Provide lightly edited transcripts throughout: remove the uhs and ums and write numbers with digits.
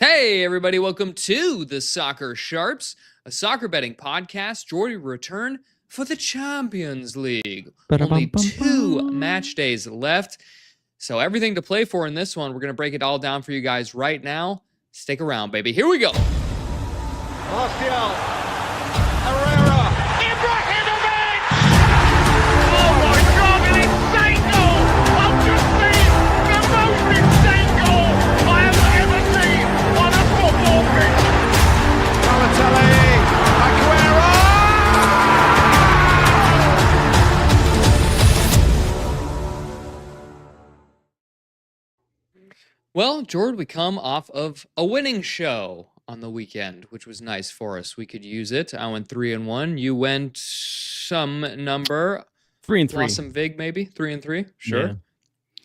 Hey, everybody, welcome to the Soccer Sharps, a soccer betting podcast. Jordy return for the Champions League. Only 2 match days left, so everything to play for in this one. We're going to break it all down for you guys right now. Stick around, baby. Here we go. Martial, Herrera, Ibrahimovic! Oh my God, an insane goal! I've just seen the most insane goal I have ever seen on a football pitch. Balotelli, Aguero! Well, Jordan, we come off of a winning show on the weekend, which was nice for us. We could use it. I went 3-1. You went some number. 3-3. Lost some vig, maybe 3-3. Sure. Yeah.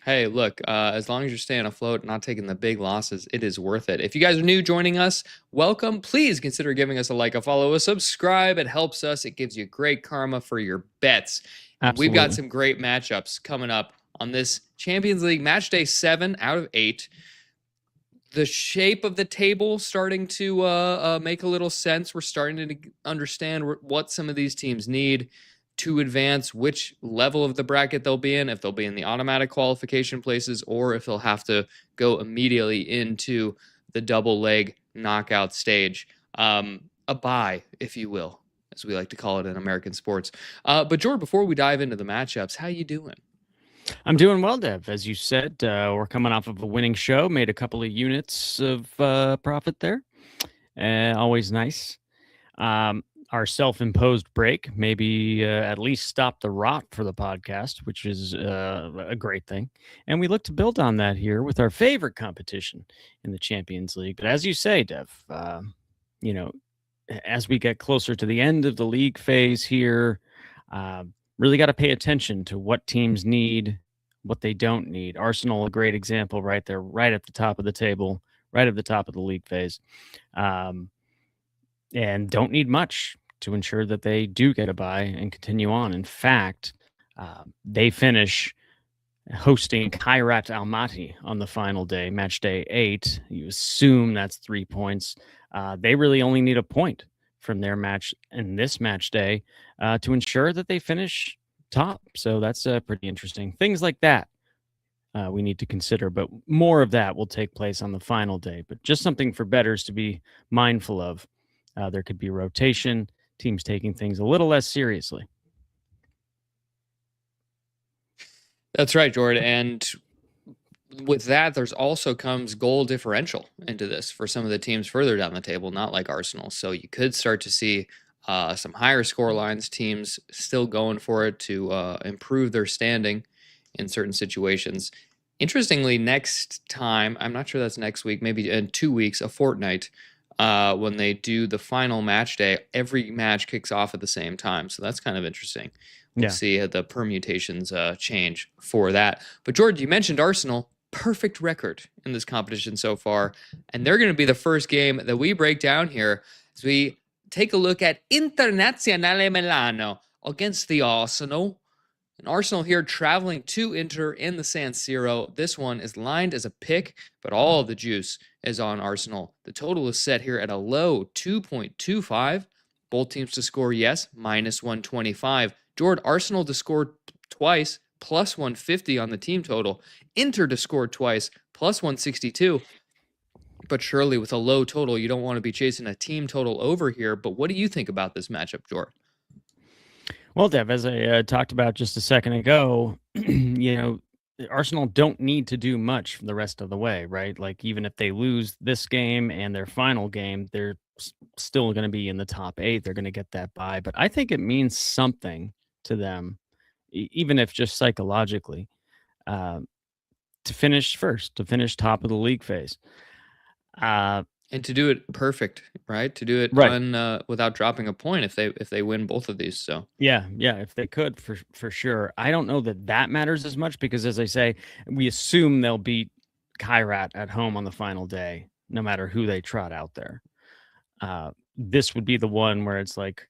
Hey, look, as long as you're staying afloat, not taking the big losses, it is worth it. If you guys are new joining us, welcome. Please consider giving us a like, a follow, a subscribe. It helps us. It gives you great karma for your bets. Absolutely. We've got some great matchups coming up on this Champions League match day 7 out of 8. The shape of the table starting to make a little sense. We're starting to understand what some of these teams need to advance, which level of the bracket they'll be in, if they'll be in the automatic qualification places, or if they'll have to go immediately into the double leg knockout stage. A bye, if you will, as we like to call it in American sports. But Jordan, before we dive into the matchups, how you doing? I'm doing well, Dev. As you said, we're coming off of a winning show, made a couple of units of profit there. Always nice. Our self-imposed break maybe at least stop the rot for the podcast, which is a great thing. And we look to build on that here with our favorite competition in the Champions League. But as you say, Dev, as we get closer to the end of the league phase here, really got to pay attention to what teams need, what they don't need. Arsenal, a great example right there, right at the top of the table, right at the top of the league phase. And don't need much to ensure that they do get a bye and continue on. In fact, they finish hosting Kairat Almaty on the final day, match day 8. You assume that's 3 points. They really only need a point from their match in this match day to ensure that they finish top. So that's pretty interesting. Things like that we need to consider, but more of that will take place on the final day. But just something for bettors to be mindful of. There could be rotation, teams taking things a little less seriously. That's right, Jordan. And with that, there's also comes goal differential into this for some of the teams further down the table, not like Arsenal. So you could start to see some higher score lines, teams still going for it to improve their standing in certain situations. Interestingly, next time, I'm not sure that's next week, maybe in 2 weeks, a fortnight, when they do the final match day, every match kicks off at the same time. So that's kind of interesting. We'll see how the permutations change for that. But Jordan, you mentioned Arsenal. Perfect record in this competition so far. And they're going to be the first game that we break down here as we take a look at Internazionale Milano against the Arsenal. And Arsenal here traveling to Inter in the San Siro. This one is lined as a pick, but all of the juice is on Arsenal. The total is set here at a low 2.25. Both teams to score, yes, minus 125. Jordan, Arsenal to score twice, plus 150 on the team total. Inter to score twice, plus 162. But surely with a low total, you don't want to be chasing a team total over here. But what do you think about this matchup, Jordan? Well, Dev, as I talked about just a second ago, Arsenal don't need to do much the rest of the way, right? Like, even if they lose this game and their final game, they're still going to be in the top 8. They're going to get that bye. But I think it means something to them, even if just psychologically, to finish first, to finish top of the league phase. And to do it perfect, right? To do it without dropping a point if they win both of these. So yeah, if they could, for sure. I don't know that matters as much because, as I say, we assume they'll beat Kairat at home on the final day, no matter who they trot out there. This would be the one where it's like,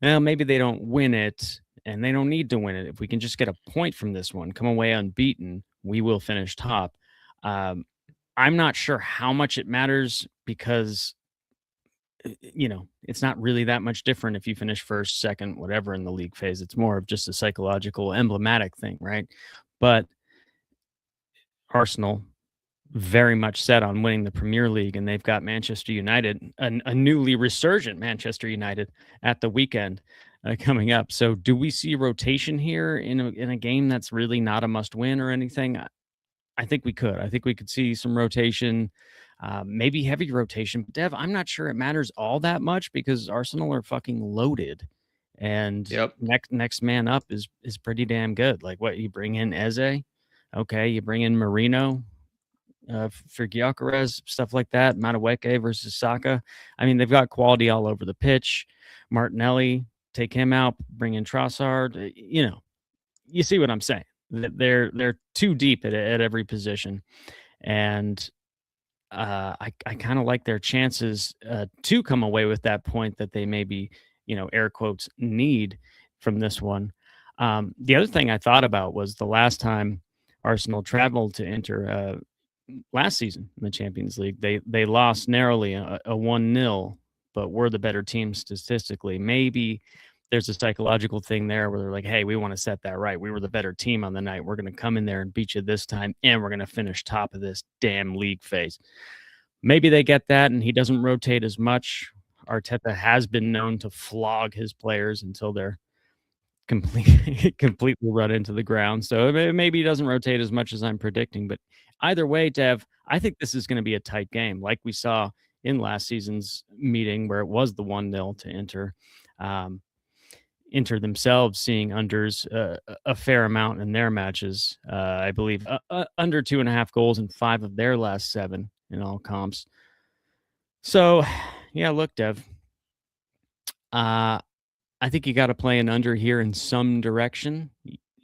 well, maybe they don't win it, and they don't need to win it. If we can just get a point from this one, come away unbeaten, we will finish top. I'm not sure how much it matters because, it's not really that much different if you finish first, second, whatever in the league phase. It's more of just a psychological, emblematic thing, right? But Arsenal very much set on winning the Premier League, and they've got Manchester United, a newly resurgent Manchester United, at the weekend coming up. So, do we see rotation here in a game that's really not a must win or anything? I think we could. I think we could see some rotation, maybe heavy rotation. But Dev, I'm not sure it matters all that much because Arsenal are fucking loaded, and Yep. next man up is pretty damn good. Like what you bring in Eze, okay, you bring in Marino for Gyökeres, stuff like that. Madueke versus Saka. I mean, they've got quality all over the pitch. Martinelli, take him out, bring in Trossard. You see what I'm saying. They're too deep at every position, and I kind of like their chances to come away with that point that they maybe air quotes need from this one. The other thing I thought about was the last time Arsenal traveled to Inter last season in the Champions League, they lost narrowly a 1-0, but were the better team statistically. Maybe there's a psychological thing there where they're like, hey, we want to set that right. We were the better team on the night. We're going to come in there and beat you this time, and we're going to finish top of this damn league phase. Maybe they get that, and he doesn't rotate as much. Arteta has been known to flog his players until they're completely run into the ground. So maybe he doesn't rotate as much as I'm predicting. But either way, Dev, I think this is going to be a tight game, like we saw in last season's meeting where it was the 1-0 to Inter. Inter themselves seeing unders a fair amount in their matches. I believe under 2.5 goals in 5 of their last 7 in all comps. So, yeah, look, Dev. I think you got to play an under here in some direction.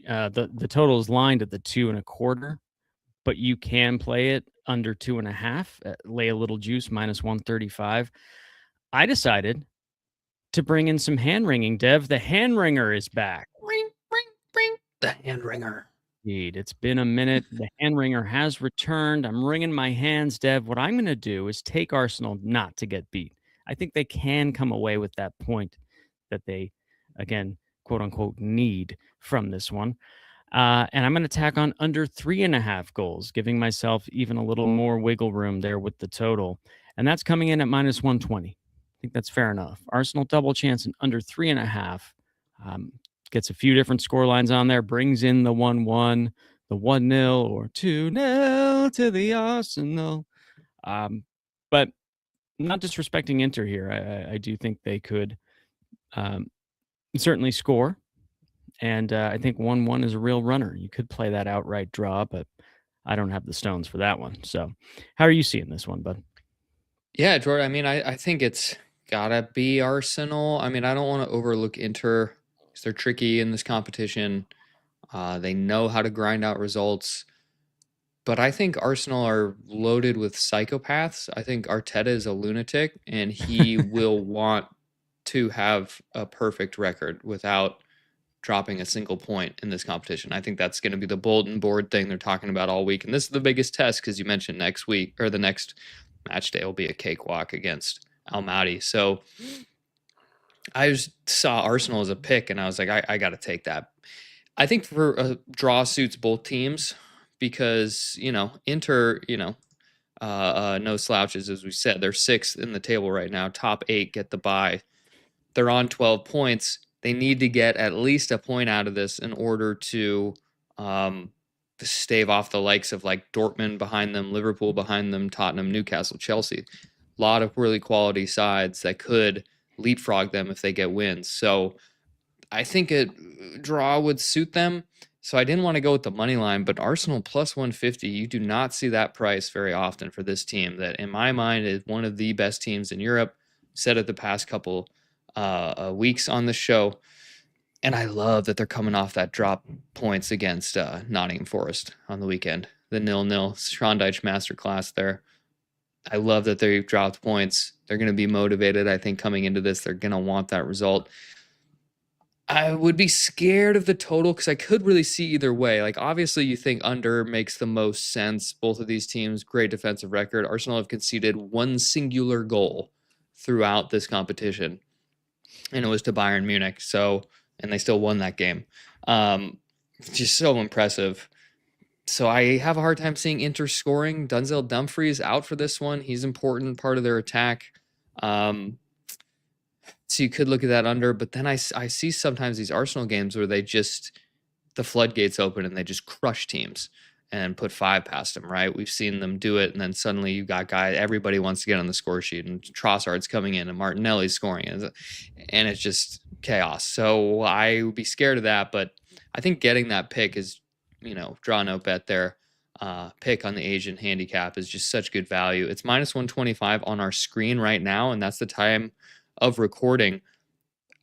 The total is lined at the 2.25, but you can play it under 2.5. Lay a little juice -135. I decided to bring in some hand wringing, Dev. The hand ringer is back. Ring, ring, ring. The hand ringer. Indeed. It's been a minute. The hand ringer has returned. I'm wringing my hands, Dev. What I'm going to do is take Arsenal not to get beat. I think they can come away with that point that they, again, quote unquote, need from this one. And I'm going to tack on under 3.5 goals, giving myself even a little more wiggle room there with the total. And that's coming in at -120. I think that's fair enough. Arsenal double chance and under 3.5. Gets a few different score lines on there, brings in the 1-1, the 1-0, or 2-0 to the Arsenal. But not disrespecting Inter here. I do think they could certainly score. And I think 1-1 is a real runner. You could play that outright draw, but I don't have the stones for that one. So how are you seeing this one, bud? Yeah, Jordan. I mean, I think it's gotta be Arsenal. I mean, I don't want to overlook Inter because they're tricky in this competition. They know how to grind out results. But I think Arsenal are loaded with psychopaths. I think Arteta is a lunatic, and he will want to have a perfect record without dropping a single point in this competition. I think that's going to be the bulletin board thing they're talking about all week. And this is the biggest test because you mentioned next week or the next match day will be a cakewalk against Almaty. So I just saw Arsenal as a pick, and I was like, I got to take that. I think for a draw suits both teams because, Inter, no slouches, as we said. They're 6th in the table right now. Top 8 get the bye. They're on 12 points. They need to get at least a point out of this in order to stave off the likes of like Dortmund behind them, Liverpool behind them, Tottenham, Newcastle, Chelsea. A lot of really quality sides that could leapfrog them if they get wins. So I think a draw would suit them. So I didn't want to go with the money line, but Arsenal +150, you do not see that price very often for this team that in my mind is one of the best teams in Europe. Said it the past couple weeks on the show. And I love that they're coming off that drop points against Nottingham Forest on the weekend. The 0-0 Schrondeich masterclass there. I love that they've dropped points. They're going to be motivated, I think, coming into this. They're going to want that result. I would be scared of the total because I could really see either way. Like, obviously, you think under makes the most sense. Both of these teams, great defensive record. Arsenal have conceded one singular goal throughout this competition, and it was to Bayern Munich. So, and they still won that game. Just so impressive. So I have a hard time seeing Inter scoring. Denzel Dumfries out for this one. He's an important part of their attack. So you could look at that under, but then I see sometimes these Arsenal games where the floodgates open and they just crush teams and put 5 past them, right? We've seen them do it, and then suddenly you got everybody wants to get on the score sheet, and Trossard's coming in and Martinelli's scoring, and it's just chaos. So I would be scared of that, but I think getting that pick is, draw a note bet there. Pick on the Asian handicap is just such good value. It's minus 125 on our screen right now, and that's the time of recording.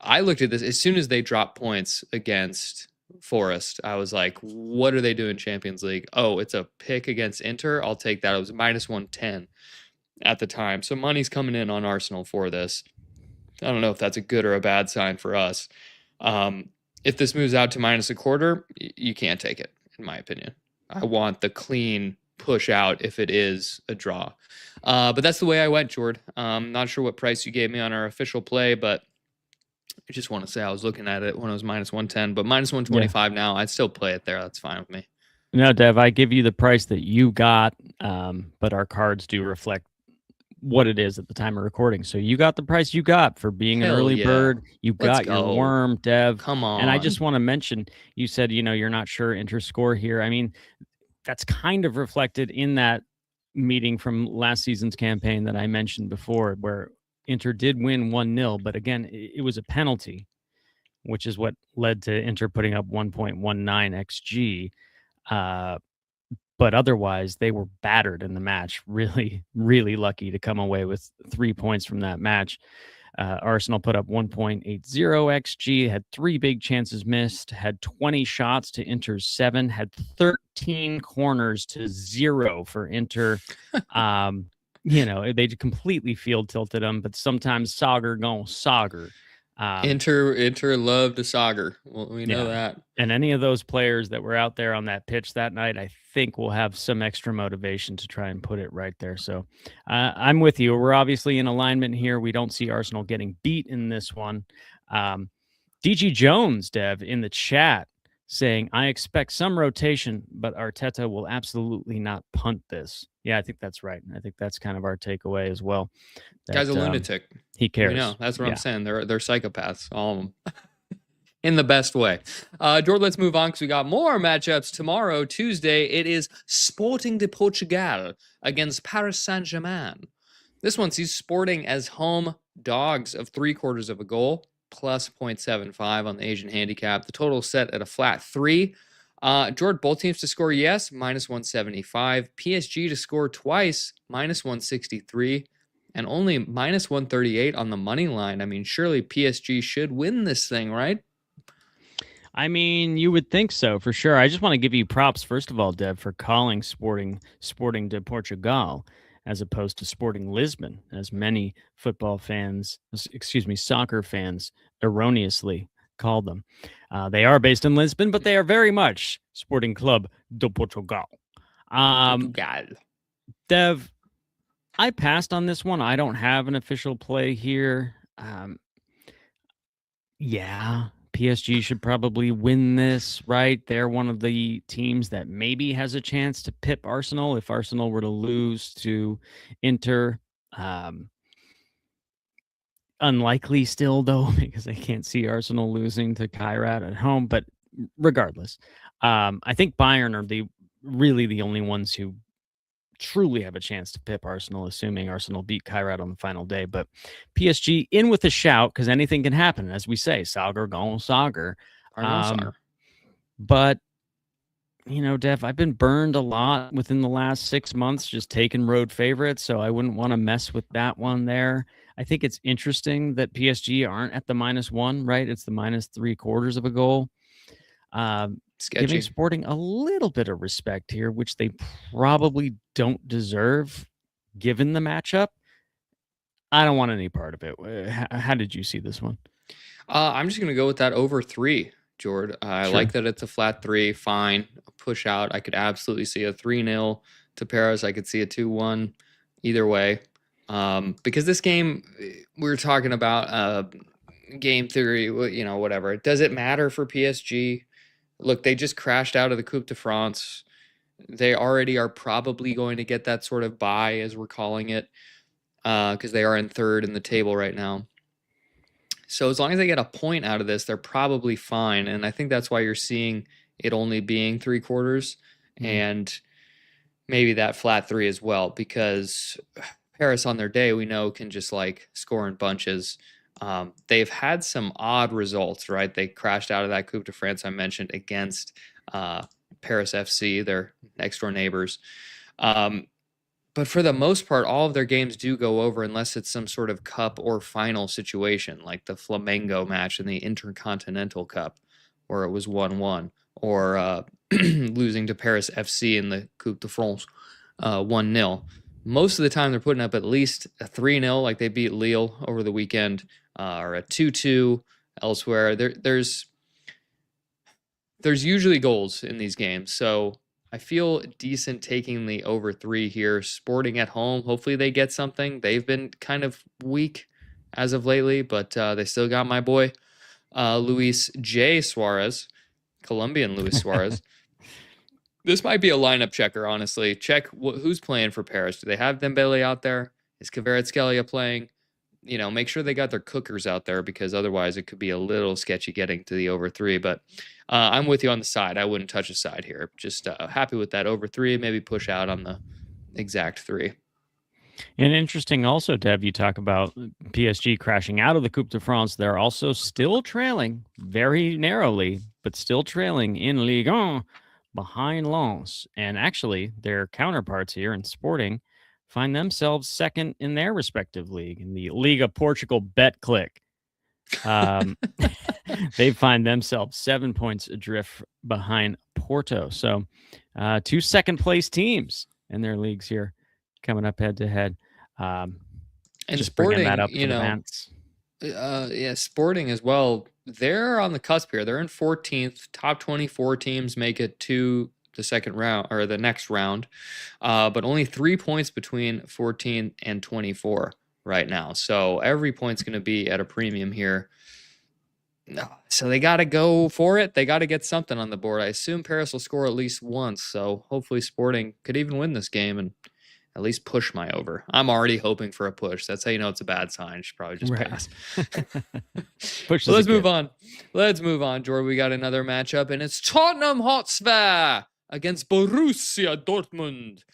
I looked at this as soon as they dropped points against Forest. I was like, what are they doing Champions League? Oh, it's a pick against Inter. I'll take that. It was minus 110 at the time. So money's coming in on Arsenal for this. I don't know if that's a good or a bad sign for us. If this moves out to minus a quarter, you can't take it, in my opinion. I want the clean push out if it is a draw. But that's the way I went, Jord. Not sure what price you gave me on our official play, but I just want to say I was looking at it when it was minus 110, but minus 125 now. I'd still play it there. That's fine with me. No, Dev, I give you the price that you got, but our cards do reflect what it is at the time of recording. So you got the price you got for being an early bird. You got your worm, Dev. Come on. And I just want to mention, you said, you're not sure Inter score here. I mean, that's kind of reflected in that meeting from last season's campaign that I mentioned before, where Inter did win 1-0, but again, it was a penalty, which is what led to Inter putting up 1.19 XG. But otherwise, they were battered in the match. Really, really lucky to come away with 3 points from that match. Arsenal put up 1.80 XG, had 3 big chances missed, had 20 shots to Inter's 7, had 13 corners to 0 for Inter. They completely field tilted them, but sometimes Sagar gon' Sagar. Inter loved a Sagar. Well, we know that. And any of those players that were out there on that pitch that night, I think will have some extra motivation to try and put it right there. So I'm with you. We're obviously in alignment here. We don't see Arsenal getting beat in this one. DG Jones, Dev, in the chat saying, I expect some rotation, but Arteta will absolutely not punt this. Yeah, I think that's right. I think that's kind of our takeaway as well. That, guy's a lunatic. He cares. That's what I'm saying. They're psychopaths, all of them. In the best way. Jordan, let's move on because we got more matchups tomorrow, Tuesday. It is Sporting de Portugal against Paris Saint-Germain. This one sees Sporting as home dogs of 3/4 of a goal, plus 0.75 on the Asian handicap. The total set at a flat 3. Jordan, both teams to score yes, minus 175. PSG to score twice, minus 163. And only minus 138 on the money line. I mean, surely PSG should win this thing, right? I mean, you would think so, for sure. I just want to give you props, first of all, Dev, for calling Sporting de Portugal as opposed to Sporting Lisbon, as many soccer fans erroneously call them. They are based in Lisbon, but they are very much Sporting Club de Portugal. Dev, I passed on this one. I don't have an official play here. PSG should probably win this, right? They're one of the teams that maybe has a chance to pip Arsenal if Arsenal were to lose to Inter. Unlikely still, though, because I can't see Arsenal losing to Kairat at home. But regardless, I think Bayern are really the only ones who truly have a chance to pip Arsenal, assuming Arsenal beat Kairat on the final day. But PSG in with a shout, because anything can happen, as we say, Sagar gon' Sagar. But, Dev, I've been burned a lot within the last 6 months, just taking road favorites, so I wouldn't want to mess with that one there. I think it's interesting that PSG aren't at the -1, right? It's the minus 3/4 of a goal. Giving Sporting a little bit of respect here, which they probably don't deserve given the matchup. I don't want any part of it. How did you see this one? I'm just going to go with that over 3, Jord. I Sure. like that it's a flat 3. Fine. Push out. I could absolutely see a 3-0 to Paris. I could see a 2-1 either way. Because this game, we were talking about game theory, whatever. Does it matter for PSG? Look, they just crashed out of the Coupe de France. They already are probably going to get that sort of bye, as we're calling it, because they are in third in the table right now. So as long as they get a point out of this, they're probably fine. And I think that's why you're seeing it only being 3/4 and maybe that flat 3 as well, because Paris on their day, we know, can just like score in bunches. They've had some odd results, right? They crashed out of that Coupe de France I mentioned against Paris FC, their next door neighbors. But for the most part, all of their games do go over unless it's some sort of cup or final situation, like the Flamengo match in the Intercontinental Cup, where it was 1-1, or losing to Paris FC in the Coupe de France 1-0. Most of the time, they're putting up at least a 3-0, like they beat Lille over the weekend, or a 2-2 elsewhere. There's usually goals in these games, so I feel decent taking the over 3 here. Sporting at home, hopefully they get something. They've been kind of weak as of lately, but they still got my boy Luis J. Suarez, Colombian Luis Suarez. This might be a lineup checker, honestly. Check who's playing for Paris. Do they have Dembele out there? Is Kvaratskhelia playing? Make sure they got their cookers out there, because otherwise it could be a little sketchy getting to the over 3. But I'm with you on the side. I wouldn't touch a side here. Just happy with that over 3. Maybe push out on the exact 3. And interesting also, Dev, you talk about PSG crashing out of the Coupe de France. They're also still trailing very narrowly, but still trailing in Ligue 1 behind Lens. And actually, their counterparts here in Sporting find themselves second in their respective league, in the Liga Portugal Bet Click. They find themselves 7 points adrift behind Porto. So 2 second-place teams in their leagues here coming up head-to-head. And just Sporting, that up to Sporting as well. They're on the cusp here. They're in 14th. Top 24 teams make it to the second round, or the next round, but only 3 points between 14 and 24 right now. So every point's going to be at a premium here. So they got to go for it. They got to get something on the board. I assume Paris will score at least once. So hopefully Sporting could even win this game and at least push my over. I'm already hoping for a push. That's how you know it's a bad sign. You should probably just pass. Push. So let's move on. Let's move on, Jordan. We got another matchup, and it's Tottenham Hotspur against Borussia Dortmund.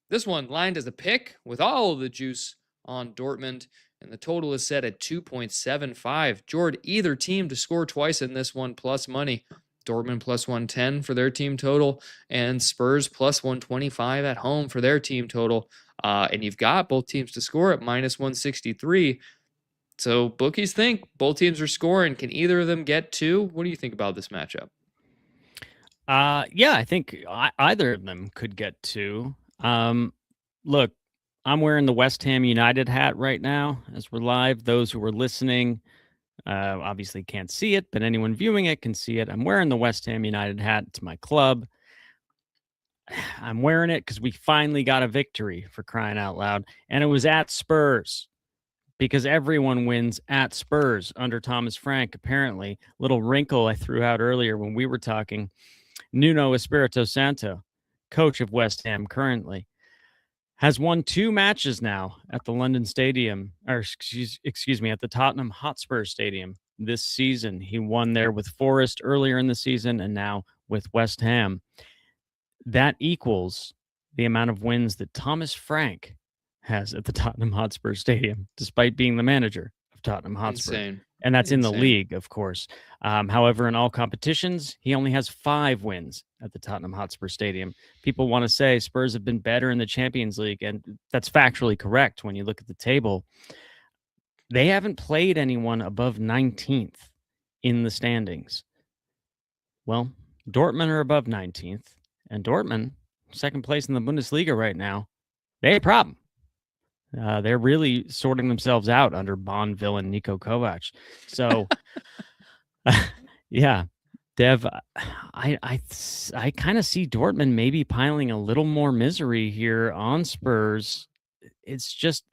This one lined as a pick with all of the juice on Dortmund, and the total is set at 2.75. Jord, either team to score twice in this one plus money. Dortmund plus 110 for their team total, and Spurs plus 125 at home for their team total. And you've got both teams to score at minus 163. So bookies think both teams are scoring. Can either of them get 2? What do you think about this matchup? Yeah, I think either of them could get 2. Look, I'm wearing the West Ham United hat right now as we're live. Those who are listening obviously can't see it, but anyone viewing it can see it. I'm wearing the West Ham United hat. It's my club. I'm wearing it because we finally got a victory, for crying out loud. And it was at Spurs, because everyone wins at Spurs under Thomas Frank, apparently. Little wrinkle I threw out earlier when we were talking. Nuno Espirito Santo, coach of West Ham currently, has won 2 matches now at the London Stadium, or excuse me, at the Tottenham Hotspur Stadium this season. He won there with Forest earlier in the season and now with West Ham. That equals the amount of wins that Thomas Frank has at the Tottenham Hotspur Stadium, despite being the manager of Tottenham Hotspur. Insane. And that's in the league, of course. However, in all competitions, he only has 5 wins at the Tottenham Hotspur Stadium. People want to say Spurs have been better in the Champions League, and that's factually correct when you look at the table. They haven't played anyone above 19th in the standings. Well, Dortmund are above 19th, and Dortmund, second place in the Bundesliga right now, they have a problem. They're really sorting themselves out under Bond villain Niko Kovac. So Yeah, Dev, I kind of see Dortmund maybe piling a little more misery here on Spurs. It's just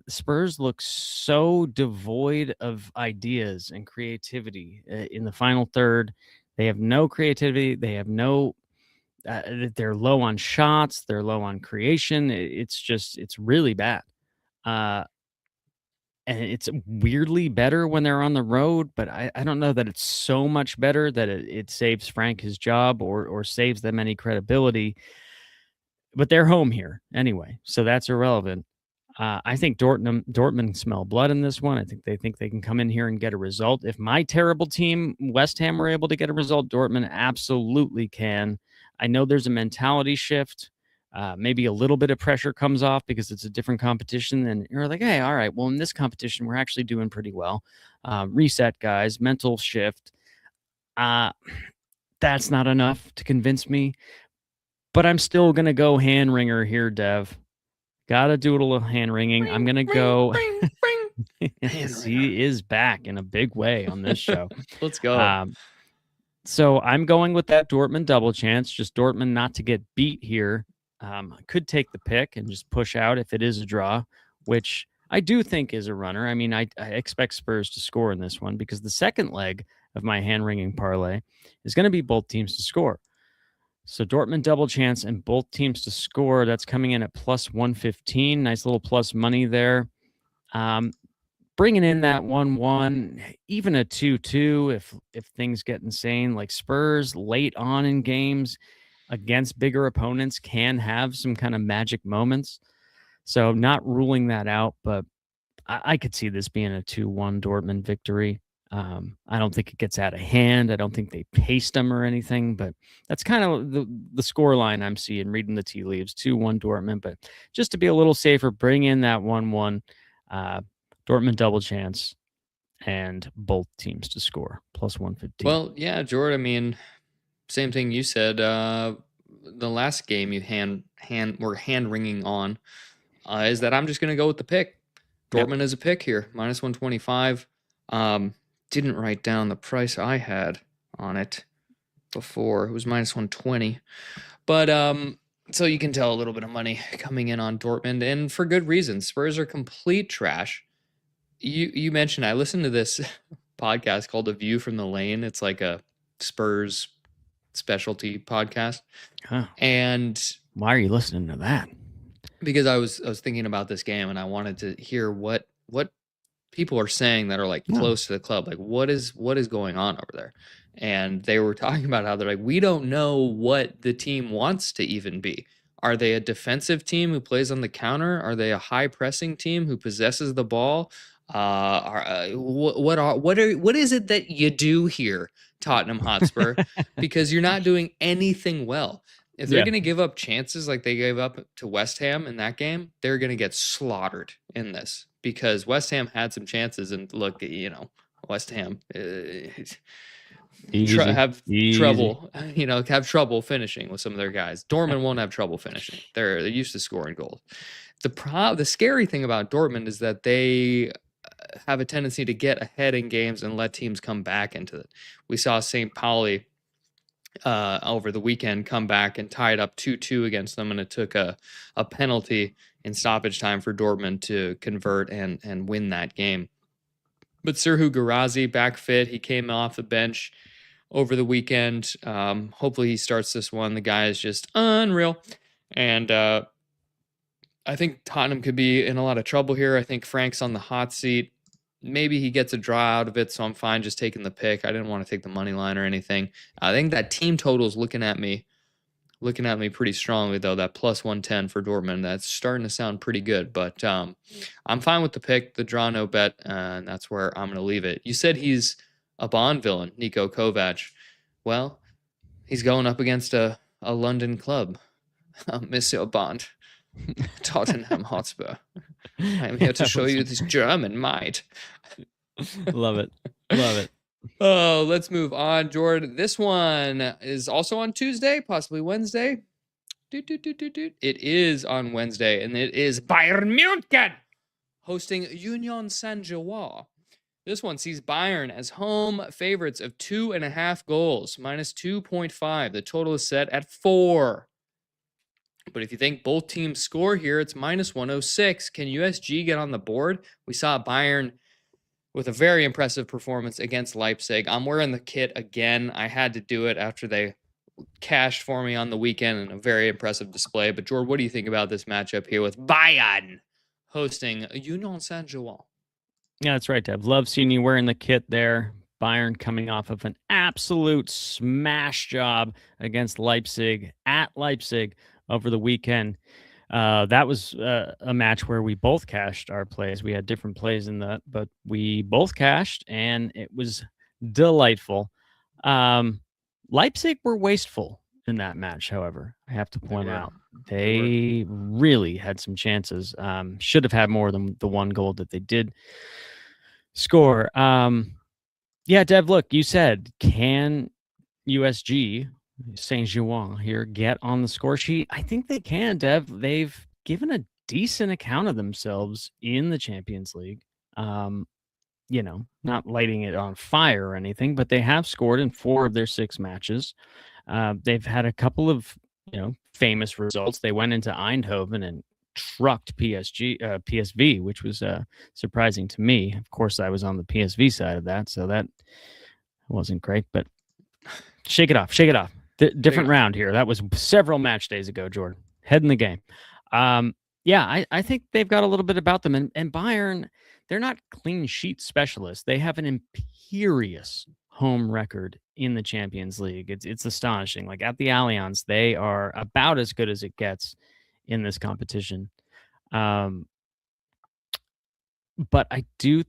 Spurs look so devoid of ideas and creativity in the final third. They have no creativity. They have no. They're low on shots. They're low on creation. It's really bad. Uh, and it's weirdly better when they're on the road, but I don't know that it's so much better that it saves Frank his job or saves them any credibility. But they're home here anyway, so that's irrelevant. I think Dortmund smell blood in this one. I think they can come in here and get a result. If my terrible team, West Ham, were able to get a result, Dortmund absolutely can. I know there's a mentality shift. Maybe a little bit of pressure comes off because it's a different competition. And you're like, hey, all right, well, in this competition, we're actually doing pretty well. Reset, guys, mental shift. That's not enough to convince me. But I'm still going to go hand wringer here, Dev. Gotta do a little hand wringing. I'm gonna go. Yes, he is back in a big way on this show. Let's go. So I'm going with that Dortmund double chance. Just Dortmund not to get beat here. Could take the pick and just push out if it is a draw, which I do think is a runner. I mean, I expect Spurs to score in this one because the second leg of my hand wringing parlay is going to be both teams to score. So Dortmund double chance and both teams to score. That's coming in at plus 115. Nice little plus money there. Bringing in that 1-1, even a 2-2 if things get insane. Like Spurs late on in games against bigger opponents can have some kind of magic moments. So not ruling that out, but I could see this being a 2-1 Dortmund victory. I don't think it gets out of hand. I don't think they paced them or anything, but that's kind of the score line I'm seeing, reading the tea leaves, 2-1 Dortmund. But just to be a little safer, bring in that 1-1 Dortmund double chance and both teams to score, plus 115. Well, yeah, Jordan, I mean, same thing you said. The last game you were hand wringing on is that I'm just going to go with the pick. Dortmund is a pick here, minus 125. Didn't write down the price I had on it before. It was minus 120. But so you can tell a little bit of money coming in on Dortmund, and for good reason. Spurs are complete trash. You mentioned, I listened to this podcast called A View from the Lane. It's like a Spurs specialty podcast. Huh. And why are you listening to that? Because I was thinking about this game and I wanted to hear what people are saying that are like close to the club. Like what is going on over there? And they were talking about how they're like, we don't know what the team wants to even be. Are they a defensive team who plays on the counter? Are they a high pressing team who possesses the ball? What is it that you do here, Tottenham Hotspur? Because you're not doing anything well. If they're going to give up chances like they gave up to West Ham in that game, they're going to get slaughtered in this because West Ham had some chances. And look, West Ham have trouble finishing with some of their guys. Dortmund won't have trouble finishing. They're used to scoring goals. The scary thing about Dortmund is that they have a tendency to get ahead in games and let teams come back into it. We saw St. Pauli over the weekend come back and tie it up 2-2 against them, and it took a penalty in stoppage time for Dortmund to convert and win that game. But Serhou Guirassy back fit. He came off the bench over the weekend. Hopefully he starts this one. The guy is just unreal. And I think Tottenham could be in a lot of trouble here. I think Frank's on the hot seat. Maybe he gets a draw out of it, so I'm fine just taking the pick. I didn't want to take the money line or anything. I think that team total is looking at me pretty strongly, though. That plus 110 for Dortmund, that's starting to sound pretty good. But I'm fine with the pick, the draw, no bet, and that's where I'm going to leave it. You said he's a Bond villain, Niko Kovac. Well, he's going up against a London club, Monsieur Bond. Tottenham Hotspur. I'm here to show you this German might. Love it. Love it. Oh, let's move on, Jordan. This one is also on Tuesday, possibly Wednesday. It is on Wednesday, and it is Bayern Munich hosting Union Saint-Gilloise. This one sees Bayern as home favorites of 2.5 goals, minus 2.5. The total is set at 4. But if you think both teams score here, it's minus 106. Can USG get on the board? We saw Bayern with a very impressive performance against Leipzig. I'm wearing the kit again. I had to do it after they cashed for me on the weekend in a very impressive display. But, George, what do you think about this matchup here with Bayern hosting Union Saint-Gilloise? Yeah, that's right, Dev. Love seeing you wearing the kit there. Bayern coming off of an absolute smash job against Leipzig at Leipzig over the weekend. That was a match where we both cashed our plays. We had different plays in that, but we both cashed, and it was delightful. Leipzig were wasteful in that match, however. I have to point out. They really had some chances. Should have had more than the one goal that they did score. Yeah, Dev, look, you said, can USG, Saint-Gilloise here, get on the score sheet? I think they can, Dev. They've given a decent account of themselves in the Champions League. You know, not lighting it on fire or anything, but they have scored in 4 of their 6 matches. They've had a couple of, famous results. They went into Eindhoven and trucked PSV, which was surprising to me. Of course, I was on the PSV side of that, so that wasn't great, but shake it off. Different round here. That was several match days ago, Jordan. Head in the game. Yeah, I think they've got a little bit about them. And Bayern, they're not clean sheet specialists. They have an imperious home record in the Champions League. It's astonishing. Like at the Allianz, they are about as good as it gets in this competition. But I do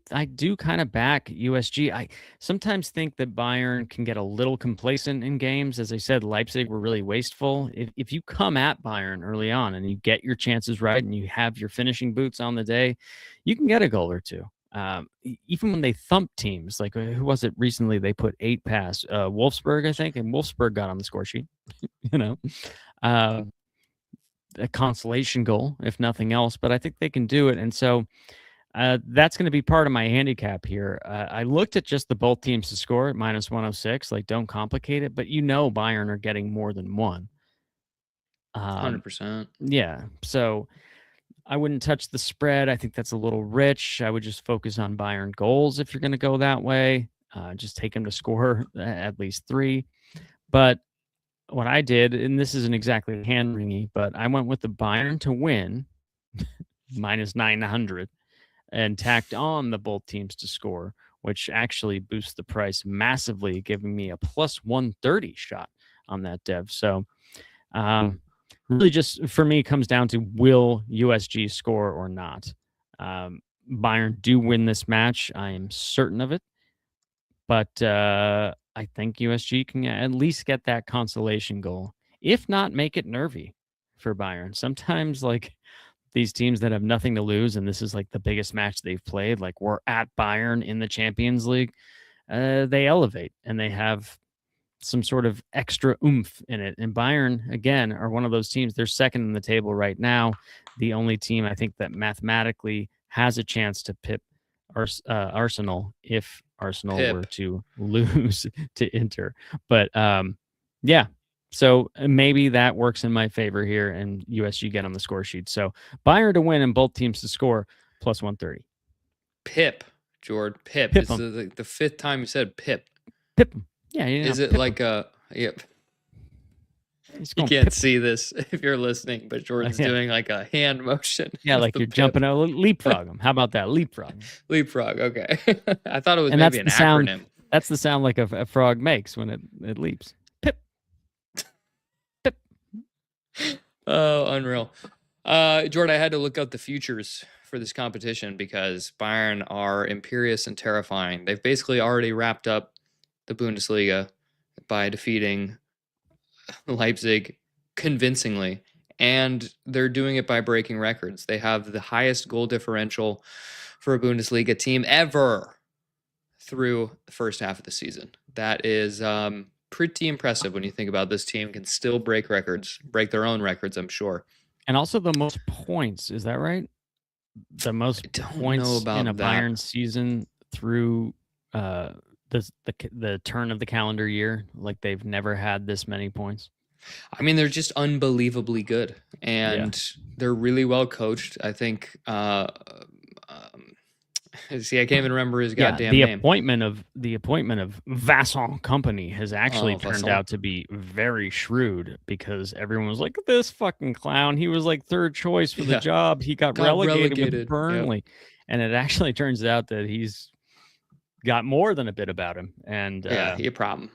kind of back USG. I sometimes think that Bayern can get a little complacent in games. As I said, Leipzig were really wasteful. If you come at Bayern early on and you get your chances right and you have your finishing boots on the day, you can get a goal or two. Even when they thump teams, like who was it recently? They put 8 past Wolfsburg, I think, and Wolfsburg got on the score sheet. A consolation goal, if nothing else. But I think they can do it, and so. That's going to be part of my handicap here. I looked at just the both teams to score at minus 106. Like, don't complicate it, but Bayern are getting more than one. 100%. Yeah, so I wouldn't touch the spread. I think that's a little rich. I would just focus on Bayern goals if you're going to go that way. Just take them to score at least 3. But what I did, and this isn't exactly hand-wringy, but I went with the Bayern to win minus 900. And tacked on the both teams to score, which actually boosts the price massively, giving me a plus 130 shot on that, Dev. So really just, for me, comes down to will USG score or not. Bayern do win this match. I am certain of it. But I think USG can at least get that consolation goal. If not, make it nervy for Bayern. Sometimes, like, these teams that have nothing to lose, and this is like the biggest match they've played, like we're at Bayern in the Champions League, they elevate and they have some sort of extra oomph in it. And Bayern, again, are one of those teams. They're second in the table right now. The only team I think that mathematically has a chance to pip Arsenal if Arsenal were to lose to Inter. But yeah. So maybe that works in my favor here, and USG get on the score sheet. So Bayern to win and both teams to score plus 130. Pip, Jordan. Pip. Pip this is the 5th time you said pip. Pip. Yeah. Is it like a... Yep. You can't see this if you're listening, but Jordan's doing like a hand motion. Yeah, like you're jumping out, leapfrog them. How about that? Leapfrog. Leapfrog, okay. I thought it was and maybe an acronym. That's the sound like a frog makes when it leaps. Oh, unreal. Jordan, I had to look up the futures for this competition because Bayern are imperious and terrifying. They've basically already wrapped up the Bundesliga by defeating Leipzig convincingly, and they're doing it by breaking records. They have the highest goal differential for a Bundesliga team ever through the first half of the season. That is pretty impressive when you think about this team can still break their own records, I'm sure. And also the most points, is that right? The most points in a Bayern season through the turn of the calendar year. Like they've never had this many points. I mean, they're just unbelievably good, and they're really well coached. I think. See, I can't even remember his goddamn name. The appointment of Vincent Kompany has actually turned out to be very shrewd, because everyone was like, this fucking clown. He was like third choice for the job. He got relegated with Burnley. Yep. And it actually turns out that he's got more than a bit about him. And he a problem.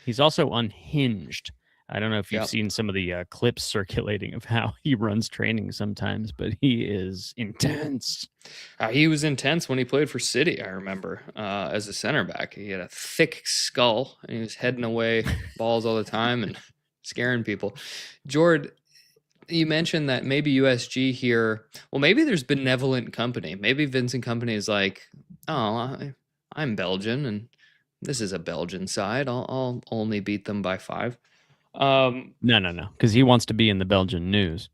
He's also unhinged. I don't know if you've seen some of the clips circulating of how he runs training sometimes, but he is intense. He was intense when he played for City, I remember, as a center back. He had a thick skull, and he was heading away balls all the time and scaring people. Jord, you mentioned that maybe USG here, well, maybe there's benevolent company. Maybe Vincent Kompany is like, oh, I'm Belgian, and this is a Belgian side. I'll only beat them by 5. No, because he wants to be in the Belgian news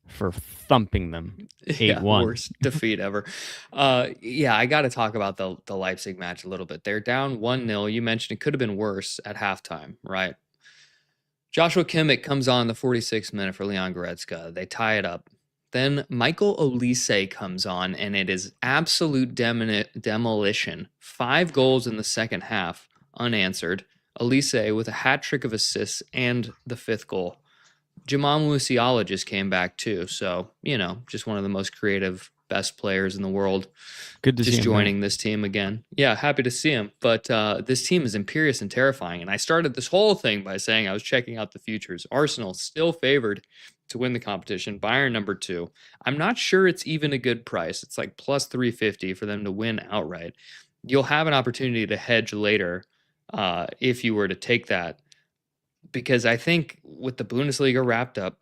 for thumping them 8-1. Worst defeat ever. I got to talk about the Leipzig match a little bit. They're down 1-0. You mentioned it could have been worse at halftime, right? Joshua Kimmich comes on the 46th minute for Leon Goretzka. They tie it up. Then Michael Olise comes on, and it is absolute demolition. 5 goals in the second half, unanswered. Olise with a hat trick of assists and the 5th goal. Jamal Musiala just came back too. So, just one of the most creative, best players in the world. Good to see him. Just joining this team again. Yeah, happy to see him. But this team is imperious and terrifying. And I started this whole thing by saying I was checking out the futures. Arsenal still favored to win the competition. Bayern number 2. I'm not sure it's even a good price. It's like plus 350 for them to win outright. You'll have an opportunity to hedge later if you were to take that, because I think with the Bundesliga wrapped up,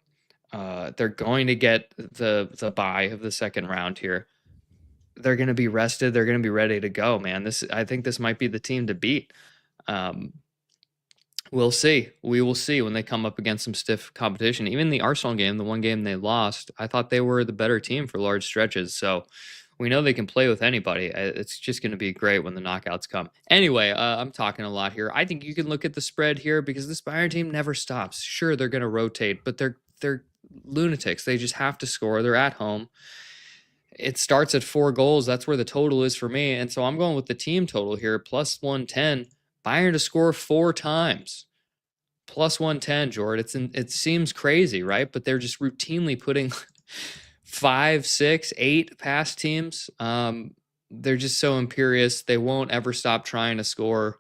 they're going to get the bye of the second round here. They're going to be rested. They're going to be ready to go, man. I think this might be the team to beat. We'll see. We will see when they come up against some stiff competition. Even the Arsenal game, the one game they lost, I thought they were the better team for large stretches. So we know they can play with anybody. It's just going to be great when the knockouts come. Anyway, I'm talking a lot here. I think you can look at the spread here because this Bayern team never stops. Sure, they're going to rotate, but they're lunatics. They just have to score. They're at home. It starts at 4 goals. That's where the total is for me. And so I'm going with the team total here, plus 110. Bayern to score 4 times. Plus 110, Jordan. It seems crazy, right? But they're just routinely putting 5, 6, 8 past teams. They're just so imperious. They won't ever stop trying to score.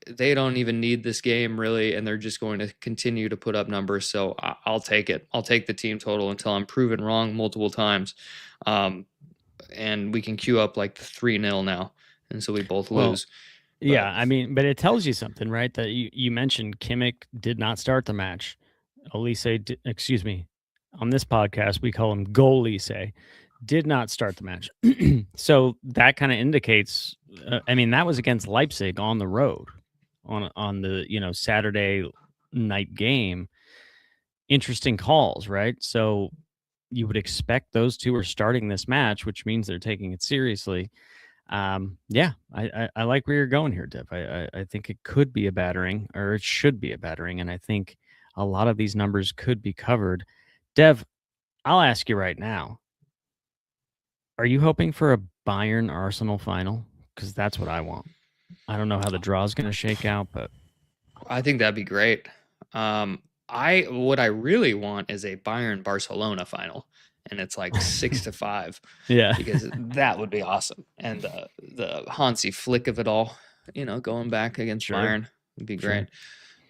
They don't even need this game, really, and they're just going to continue to put up numbers. So I'll take it. I'll take the team total until I'm proven wrong multiple times. And we can queue up like 3-0 now, and so we both lose. Yeah, I mean, but it tells you something, right? That you mentioned Kimmich did not start the match. Olise, on this podcast, we call him Goalise, did not start the match. So that kind of indicates, that was against Leipzig on the road on the, Saturday night game. Interesting calls, right? So you would expect those two are starting this match, which means they're taking it seriously. I like where you're going here, Dev. I think it could be a battering, or it should be a battering, and I think a lot of these numbers could be covered. Dev, I'll ask you right now. Are you hoping for a Bayern Arsenal final? Because that's what I want. I don't know how the draw is going to shake out, but I think that'd be great. What I really want is a Bayern Barcelona final, and it's like 6-5. Yeah, because that would be awesome. And the Hansi Flick of it all, going back against Bayern would be great.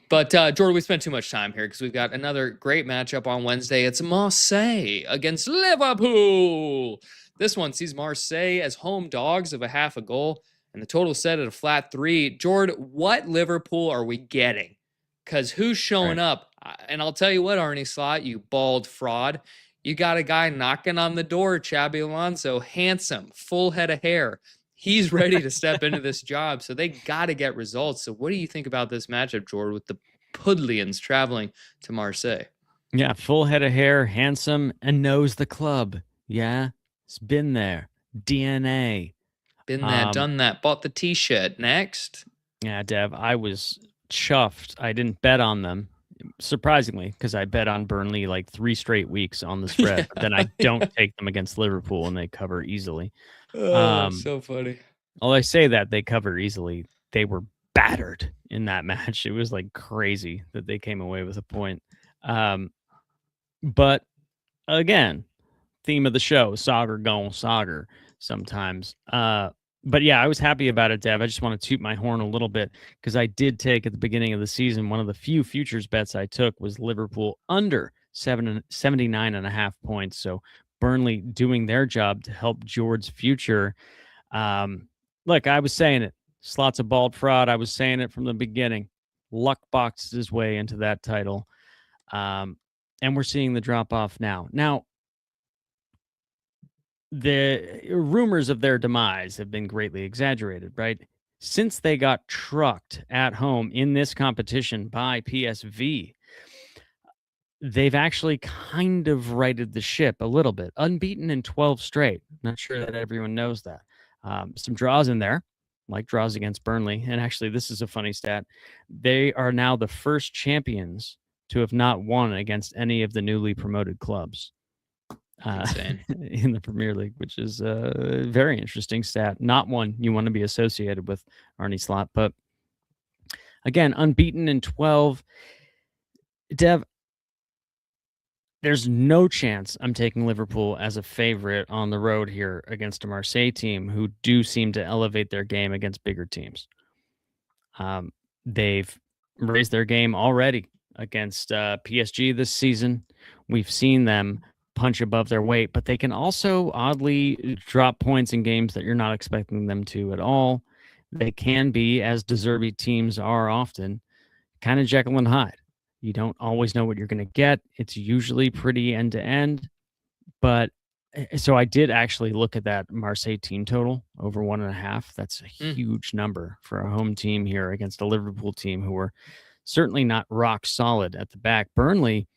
But Jordan, we spent too much time here because we've got another great matchup on Wednesday. It's Marseille against Liverpool. This one sees Marseille as home dogs of a half a goal, and the total set at a flat 3. Jordan, what Liverpool are we getting? Because who's showing up? And I'll tell you what, Arnie Slot, you bald fraud. You got a guy knocking on the door, Xabi Alonso, handsome, full head of hair. He's ready to step into this job, so they got to get results. So what do you think about this matchup, Jordan, with the Pudlians traveling to Marseille? Yeah, full head of hair, handsome, and knows the club. Yeah, it's been there. DNA. Been there, done that. Bought the T-shirt. Next. Yeah, Dev, I was chuffed. I didn't bet on them, surprisingly, because I bet on Burnley like 3 straight weeks on the spread. But then I don't take them against Liverpool, and they cover easily. So funny. Although I say that they cover easily, they were battered in that match. It was like crazy that they came away with a point. But again, theme of the show, soccer gone soccer sometimes. But yeah, I was happy about it, Dev. I just want to toot my horn a little bit because I did take at the beginning of the season, one of the few futures bets I took was Liverpool under 79.5 points. So Burnley doing their job to help Jordan's future. Look, I was saying it. Slots of bald fraud. I was saying it from the beginning. Luck boxed his way into that title. And we're seeing the drop off now. Now, the rumors of their demise have been greatly exaggerated, right? Since they got trucked at home in this competition by PSV, they've actually kind of righted the ship a little bit. Unbeaten in 12 straight. Not sure that everyone knows that. Some draws in there, like draws against Burnley. And actually, this is a funny stat. They are now the first champions to have not won against any of the newly promoted clubs. In the Premier League, which is a very interesting stat. Not one you want to be associated with, Arne Slot. But again, unbeaten in 12. Dev, there's no chance I'm taking Liverpool as a favorite on the road here against a Marseille team who do seem to elevate their game against bigger teams. They've raised their game already against PSG this season. We've seen them punch above their weight, but they can also oddly drop points in games that you're not expecting them to at all. They can be, as De Zerbi teams are often, kind of Jekyll and Hyde. You don't always know what you're going to get. It's usually pretty end-to-end. But so I did actually look at that Marseille team total over 1.5. That's a huge number for a home team here against a Liverpool team who were certainly not rock solid at the back. Burnley,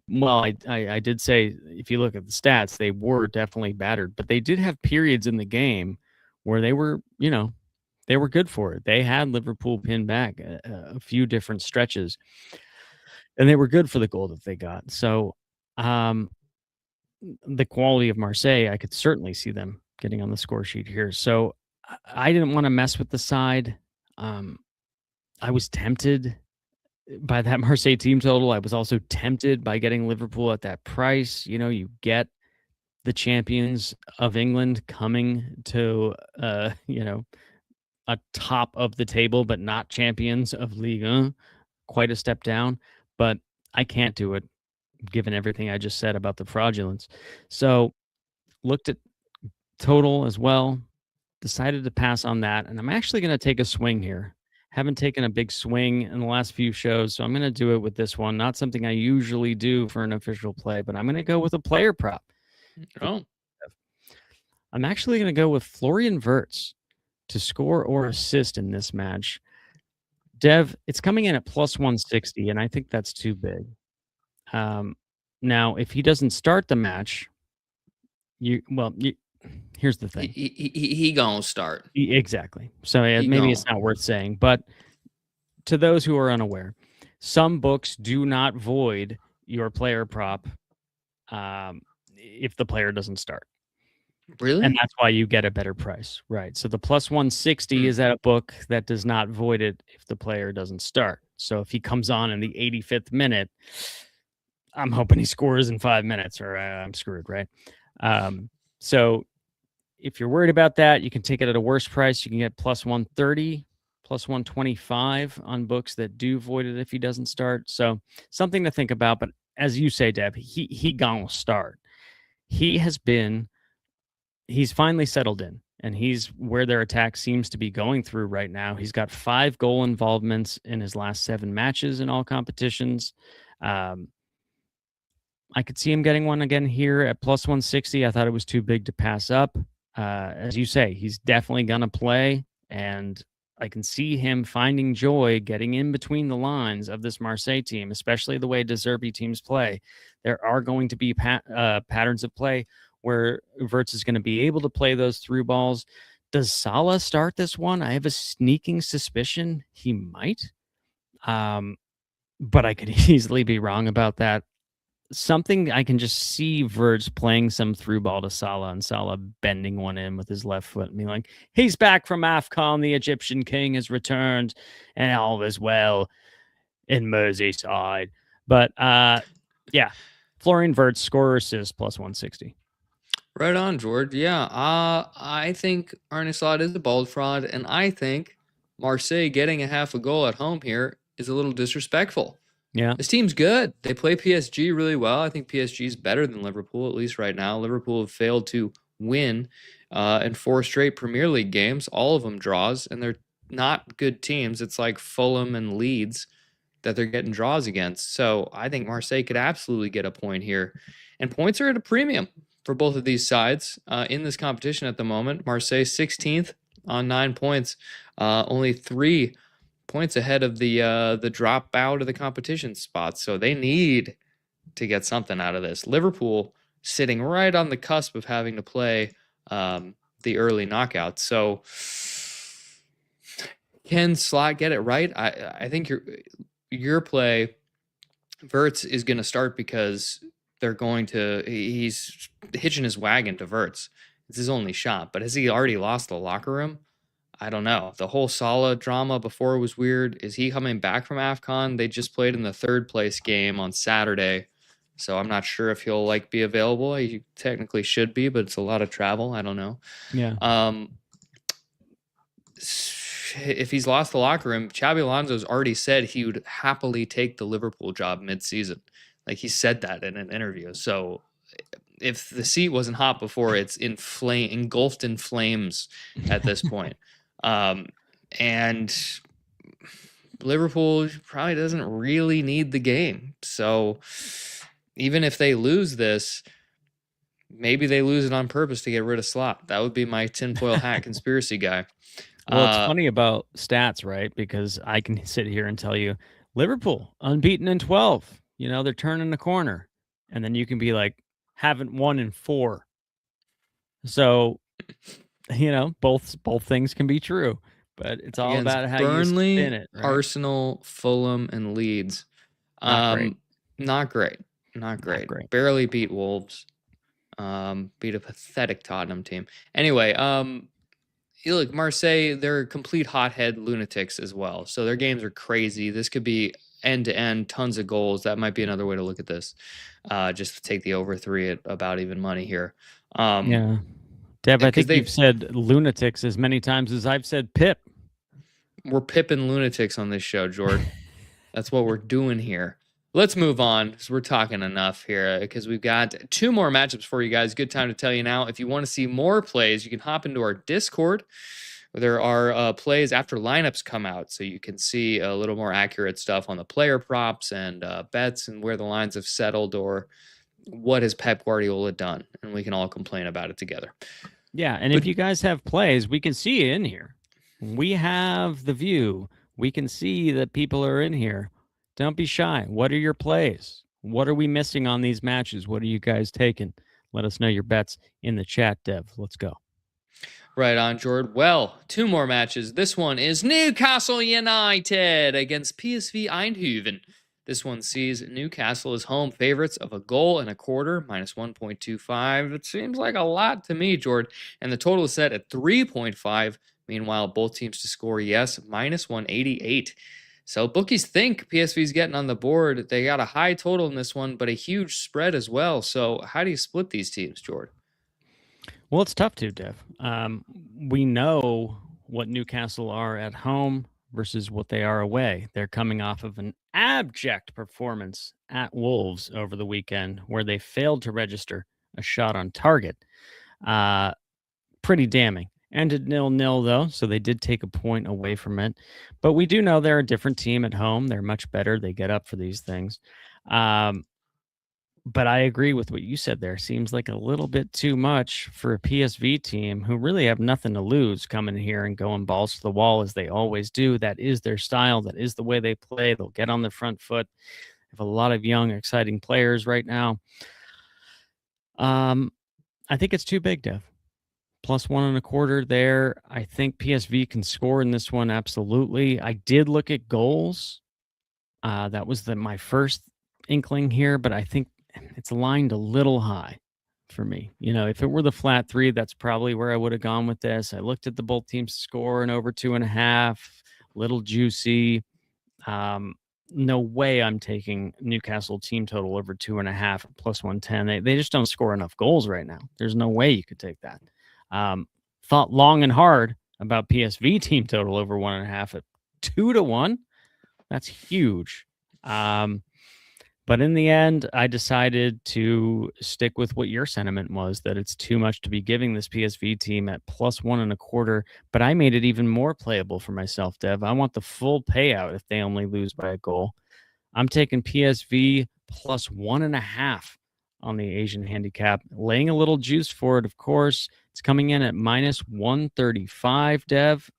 well, I did say, if you look at the stats, they were definitely battered, but they did have periods in the game where they were, they were good for it. They had Liverpool pinned back a few different stretches, and they were good for the goal that they got. So the quality of Marseille, I could certainly see them getting on the score sheet here. So I didn't want to mess with the side. I was tempted by that Marseille team total. I was also tempted by getting Liverpool at that price. You get the champions of England coming to, a top of the table, but not champions of Ligue 1. Quite a step down, but I can't do it given everything I just said about the fraudulence. So looked at total as well, decided to pass on that. And I'm actually going to take a swing here. Haven't taken a big swing in the last few shows, so I'm going to do it with this one. Not something I usually do for an official play, but I'm going to go with a player prop. Oh. I'm actually going to go with Florian Wirtz to score or assist in this match. Dev, it's coming in at plus 160, and I think that's too big. Now, if he doesn't start the match, here's the thing. He gonna start. Exactly. So maybe it's not worth saying, but to those who are unaware, some books do not void your player prop if the player doesn't start. Really? And that's why you get a better price. Right. So the plus 160 is at a book that does not void it if the player doesn't start. So if he comes on in the 85th minute, I'm hoping he scores in 5 minutes or I'm screwed, right? So if you're worried about that, you can take it at a worse price. You can get plus 130, plus 125 on books that do void it if he doesn't start. So something to think about. But as you say, Deb, he gonna start. He's finally settled in, and he's where their attack seems to be going through right now. He's got 5 goal involvements in his last 7 matches in all competitions. I could see him getting one again here at plus 160. I thought it was too big to pass up. As you say, he's definitely going to play, and I can see him finding joy getting in between the lines of this Marseille team, especially the way De Zerbi teams play. There are going to be patterns of play where Wirtz is going to be able to play those through balls Does Salah start this one? I have a sneaking suspicion he might. But I could easily be wrong about that. Something I can just see Verts playing some through ball to Salah and Salah bending one in with his left foot and being like, he's back from AFCON, the Egyptian king has returned, and all is well in Merseyside. But yeah, Florian Verts, scorer assist plus 160. Right on, George. Yeah, I think Arne Slot is a bold fraud, and I think Marseille getting a half a goal at home here is a little disrespectful. Yeah. This team's good. They play PSG really well. I think PSG is better than Liverpool, at least right now. Liverpool have failed to win in 4 straight Premier League games, all of them draws, and they're not good teams. It's like Fulham and Leeds that they're getting draws against. So I think Marseille could absolutely get a point here. And points are at a premium for both of these sides in this competition at the moment. Marseille 16th on 9 points, only 3 points ahead of the drop out of the competition spots. So they need to get something out of this. Liverpool sitting right on the cusp of having to play the early knockouts. So can Slot get it right? I think your play, Verts is going to start because he's hitching his wagon to Verts. It's his only shot. But has he already lost the locker room? I don't know. The whole Salah drama before was weird. Is he coming back from AFCON? They just played in the 3rd place game on Saturday. So I'm not sure if he'll be available. He technically should be, but it's a lot of travel. I don't know. Yeah. If he's lost the locker room, Xabi Alonso's already said he would happily take the Liverpool job mid-season. He said that in an interview. So if the seat wasn't hot before, it's engulfed in flames at this point. And Liverpool probably doesn't really need the game. So even if they lose this, maybe they lose it on purpose to get rid of Slot. That would be my tinfoil hat conspiracy guy. Well, it's funny about stats, right? Because I can sit here and tell you Liverpool unbeaten in 12. They're turning the corner. And then you can be like, haven't won in 4. So, both things can be true. But it's all about how Burnley, you spin it. Right? Arsenal, Fulham, and Leeds. Not great. Barely beat Wolves. Beat a pathetic Tottenham team. Anyway, look, Marseille, they're complete hothead lunatics as well. So their games are crazy. This could be end-to-end, tons of goals. That might be another way to look at this. Just to take the over 3 at about even money here. Yeah. Dev, I think you've said lunatics as many times as I've said Pip. We're pipping lunatics on this show, Jordan. That's what we're doing here. Let's move on because we're talking enough here because we've got 2 more matchups for you guys. Good time to tell you now. If you want to see more plays, you can hop into our Discord. There are plays after lineups come out, so you can see a little more accurate stuff on the player props and bets and where the lines have settled or what has Pep Guardiola done, and we can all complain about it together. Yeah, and if you guys have plays, we can see you in here. We have the view. We can see that people are in here. Don't be shy. What are your plays? What are we missing on these matches? What are you guys taking? Let us know your bets in the chat, Dev. Let's go. Right on, Jordan. Well, 2 more matches. This one is Newcastle United against PSV Eindhoven. This one sees Newcastle as home favorites of a goal and a quarter, minus 1.25. It seems like a lot to me, Jordan. And the total is set at 3.5. Meanwhile, both teams to score, yes, minus 188. So bookies think PSV's getting on the board. They got a high total in this one, but a huge spread as well. So how do you split these teams, Jordan? Well, it's tough to, Dev. We know what Newcastle are at home versus what they are away. They're coming off of an abject performance at Wolves over the weekend where they failed to register a shot on target. Pretty damning. Ended 0-0, though, so they did take a point away from it. But we do know they're a different team at home. They're much better. They get up for these things. But I agree with what you said there. Seems like a little bit too much for a PSV team who really have nothing to lose coming here and going balls to the wall as they always do. That is their style. That is the way they play. They'll get on the front foot. They have a lot of young, exciting players right now. I think it's too big, Dev. plus 1.25 there. I think PSV can score in this one. Absolutely. I did look at goals. That was my first inkling here, but I think it's lined a little high for me. If it were the flat 3, that's probably where I would have gone with this. I looked at the both teams score and over 2.5, little juicy. No way I'm taking Newcastle team total over 2.5 plus 110. They just don't score enough goals right now. There's no way you could take that. Thought long and hard about PSV team total over 1.5 at 2-1. That's huge. But in the end, I decided to stick with what your sentiment was, that it's too much to be giving this PSV team at plus 1.25. But I made it even more playable for myself, Dev. I want the full payout if they only lose by a goal. I'm taking PSV plus 1.5 on the Asian handicap, laying a little juice for it, of course. It's coming in at minus 135, Dev.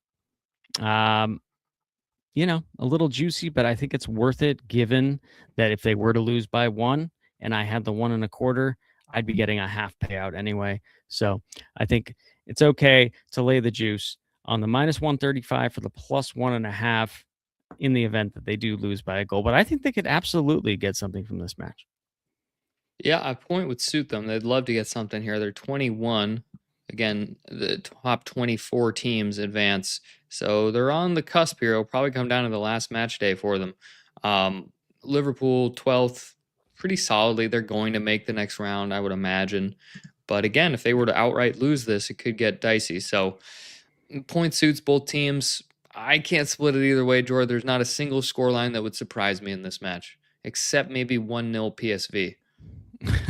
A little juicy, but I think it's worth it given that if they were to lose by 1 and I had the 1.25, I'd be getting a half payout anyway. So I think it's okay to lay the juice on the minus 135 for the plus 1.5 in the event that they do lose by a goal. But I think they could absolutely get something from this match. Yeah, a point would suit them. They'd love to get something here. They're 21. Again, the top 24 teams advance. So they're on the cusp here. It'll probably come down to the last match day for them. Liverpool, 12th, pretty solidly. They're going to make the next round, I would imagine. But again, if they were to outright lose this, it could get dicey. So point suits both teams. I can't split it either way, Jordan. There's not a single scoreline that would surprise me in this match, except maybe 1-0 PSV.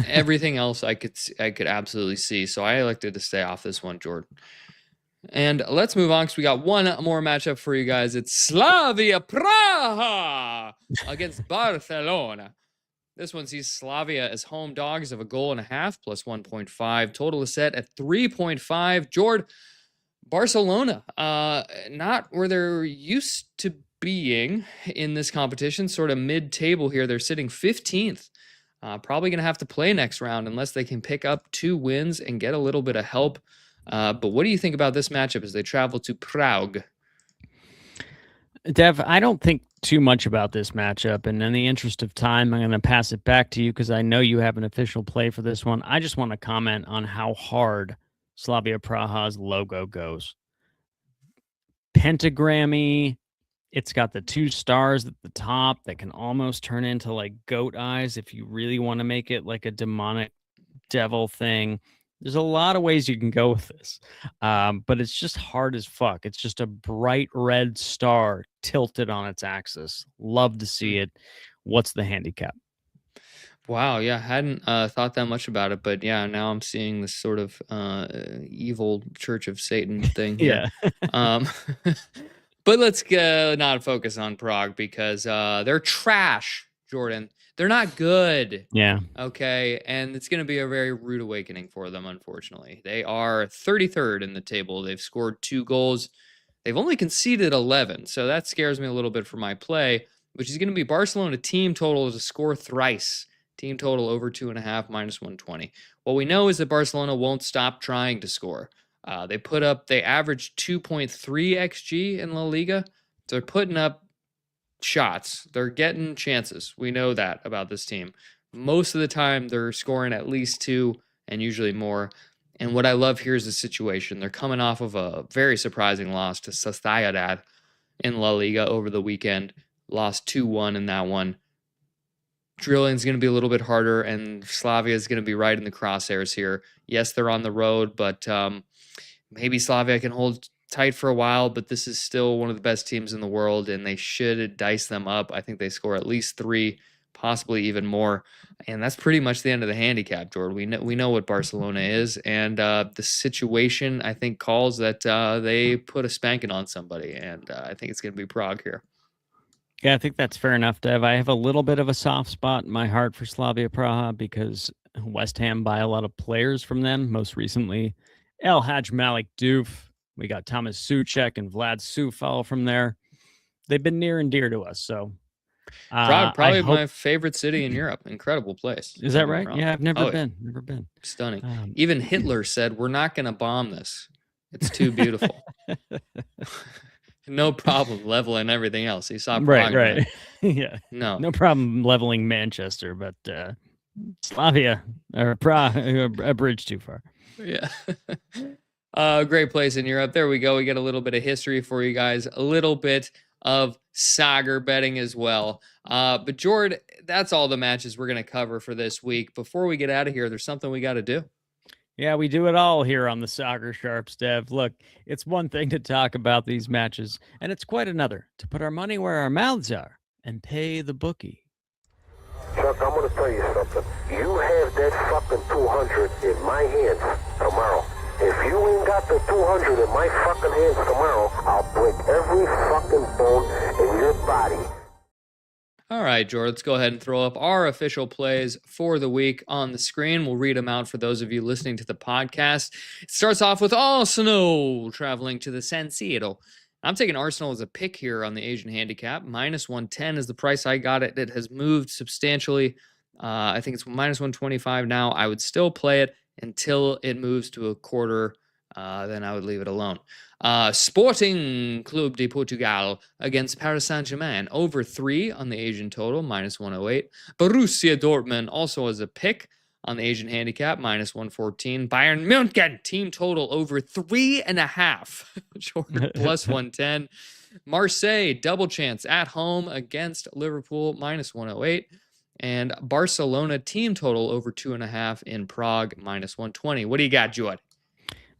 Everything else I could absolutely see. So I elected to stay off this one, Jordan. And let's move on because we got one more matchup for you guys. It's Slavia Praha against Barcelona. This one sees Slavia as home dogs of a goal and a half plus 1.5. Total is set at 3.5. Jordan, Barcelona, not where they're used to being in this competition, sort of mid-table here. They're sitting 15th. Probably going to have to play next round unless they can pick up 2 wins and get a little bit of help. But what do you think about this matchup as they travel to Prague? Dev, I don't think too much about this matchup. And in the interest of time, I'm going to pass it back to you because I know you have an official play for this one. I just want to comment on how hard Slavia Praha's logo goes. Pentagrammy. It's got the 2 stars at the top that can almost turn into like goat eyes if you really want to make it like a demonic devil thing. There's a lot of ways you can go with this, but it's just hard as fuck. It's just a bright red star tilted on its axis. Love to see it. What's the handicap? Wow, yeah, hadn't thought that much about it, but yeah, now I'm seeing this sort of evil Church of Satan thing here. Yeah. But let's not focus on Prague because they're trash, Jordan. They're not good. Yeah. Okay. And it's going to be a very rude awakening for them, unfortunately. They are 33rd in the table. They've scored 2 goals. They've only conceded 11. So that scares me a little bit for my play, which is going to be Barcelona team total to score thrice. Team total over 2.5 minus 120. What we know is that Barcelona won't stop trying to score. They averaged 2.3 XG in La Liga. So they're putting up shots. They're getting chances. We know that about this team. Most of the time, they're scoring at least 2 and usually more. And what I love here is the situation. They're coming off of a very surprising loss to Sociedad in La Liga over the weekend. Lost 2-1 in that one. Drilling's going to be a little bit harder, and Slavia is going to be right in the crosshairs here. Yes, they're on the road, but maybe Slavia can hold tight for a while, but this is still one of the best teams in the world, and they should dice them up. I think they score at least 3, possibly even more, and that's pretty much the end of the handicap, Jordan. We know what Barcelona is, and the situation, I think, calls that they put a spanking on somebody, and I think it's going to be Prague here. Yeah, I think that's fair enough, Dev. I have a little bit of a soft spot in my heart for Slavia Praha because West Ham buy a lot of players from them, most recently El Hadj Malik Diouf. We got Thomas Souček and Vlad Soufal from there. They've been near and dear to us, so Probably my favorite city in Europe. Incredible place. Is that right? Yeah, I've never been. Never been. Stunning. Even Hitler said, "We're not going to bomb this. It's too beautiful." No problem leveling everything else. He saw Prague. Right. Yeah. No problem leveling Manchester, but Slavia or Praha, a bridge too far. Yeah. Great place in Europe. There we go. We get a little bit of history for you guys, a little bit of soccer betting as well. But Jord, that's all the matches we're going to cover for this week. Before we get out of here, there's something we got to do. Yeah, we do it all here on the Soccer Sharps, Dev. Look, it's one thing to talk about these matches, and it's quite another to put our money where our mouths are and pay the bookie. Chuck, I'm going to tell you something. You have that fucking 200 in my hands tomorrow. If you ain't got the 200 in my fucking hands tomorrow, I'll break every fucking bone in your body. All right, George, let's go ahead and throw up our official plays for the week on the screen. We'll read them out for those of you listening to the podcast. It starts off with Arsenal traveling to the San Siro. I'm taking Arsenal as a pick here on the Asian handicap. -110 is the price I got it. It has moved substantially. I think it's -125 now. I would still play it until it moves to a quarter. Then I would leave it alone. Sporting Club de Portugal against Paris Saint-Germain. Over 3 on the Asian total, -108. Borussia Dortmund also as a pick on the Asian handicap, -114. Bayern Munich, team total over 3.5. Jordan, +110. Marseille, double chance at home against Liverpool, -108. And Barcelona, team total over 2.5 in Prague, -120. What do you got, Jordan?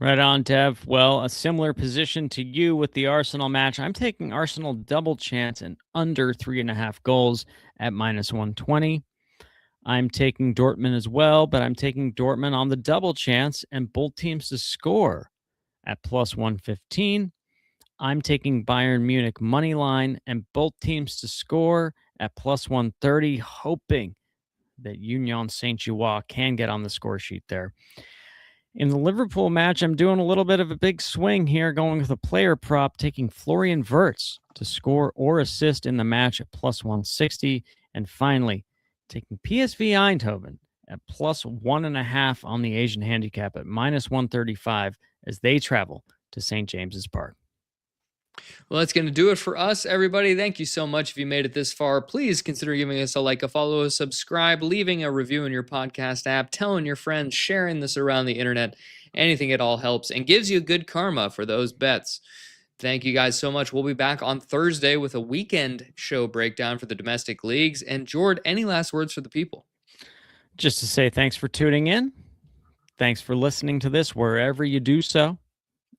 Right on, Dev. Well, a similar position to you with the Arsenal match. I'm taking Arsenal double chance and under 3.5 goals at -120. I'm taking Dortmund as well, but I'm taking Dortmund on the double chance and both teams to score at +115. I'm taking Bayern Munich money line and both teams to score at +130, hoping that Union Saint-Gilloise can get on the score sheet there. In the Liverpool match, I'm doing a little bit of a big swing here, going with a player prop, taking Florian Wirtz to score or assist in the match at +160. And finally, taking PSV Eindhoven at +1.5 on the Asian handicap at -135 as they travel to St. James's Park. Well, that's going to do it for us, everybody. Thank you so much if you made it this far. Please consider giving us a like, a follow, a subscribe, leaving a review in your podcast app, telling your friends, sharing this around the internet. Anything at all helps and gives you good karma for those bets. Thank you guys so much. We'll be back on Thursday with a weekend show breakdown for the domestic leagues. And Jord, any last words for the people? Just to say thanks for tuning in. Thanks for listening to this wherever you do so.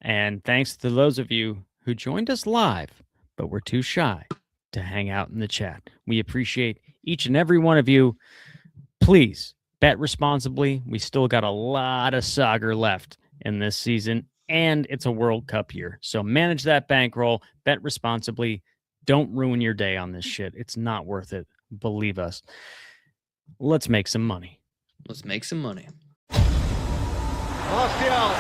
And thanks to those of you who joined us live, but were too shy to hang out in the chat. We appreciate each and every one of you. Please bet responsibly. We still got a lot of soccer left in this season, and it's a World Cup year. So manage that bankroll, bet responsibly. Don't ruin your day on this shit. It's not worth it. Believe us. Let's make some money. Let's make some money. Martial.